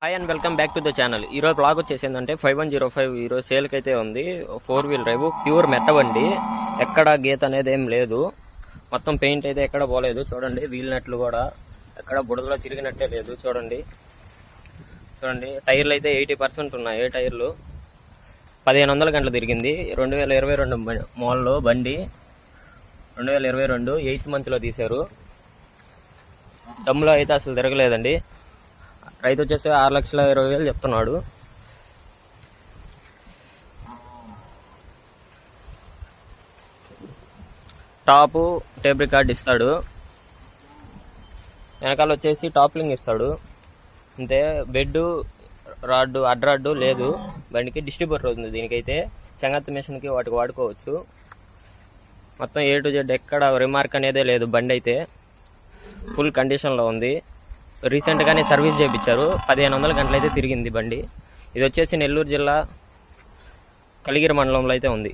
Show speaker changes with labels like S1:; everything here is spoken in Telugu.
S1: Hi and welcome back to the channel. ఈరోజు బ్లాగ్ వచ్చేసిందంటే 5105 ఈరోజు సేల్కి అయితే ఉంది. 4 వీల్ డ్రైవ్ ప్యూర్ మెట్టబండి, ఎక్కడ గీత అనేది ఏం లేదు. మొత్తం పెయింట్ అయితే ఎక్కడ పోలేదు. చూడండి, వీల్ నట్లు కూడా ఎక్కడ బుడదలో తిరిగినట్టే లేదు. చూడండి టైర్లు అయితే 80% ఉన్నాయి. టైర్లు 1500 గంటలు తిరిగింది. 2022 మోడల్లో బండి, 2022 8th మంత్లో తీశారు. దమ్ములో అయితే అసలు తిరగలేదండి. రైతు వచ్చేసి 6,20,000 చెప్తున్నాడు. టాపు టేప్ రికార్డ్ ఇస్తాడు. వెనకాల వచ్చేసి టాప్లింగ్ ఇస్తాడు అంతే. బెడ్ రాడ్డు అడ్రాడ్డు లేదు. బండికి డిస్ట్రిబ్యూటర్ ఉంది. దీనికైతే చెంగత్త మిషన్కి వాటికి వాడుకోవచ్చు. మొత్తం A to Z ఎక్కడ రిమార్క్ అనేదే లేదు. బండి అయితే ఫుల్ కండిషన్లో ఉంది. రీసెంట్గానే సర్వీస్ చేయించారు. 1500 గంటలు అయితే తిరిగింది బండి. ఇది వచ్చేసి నెల్లూరు జిల్లా కలిగిరి మండలంలో అయితే ఉంది.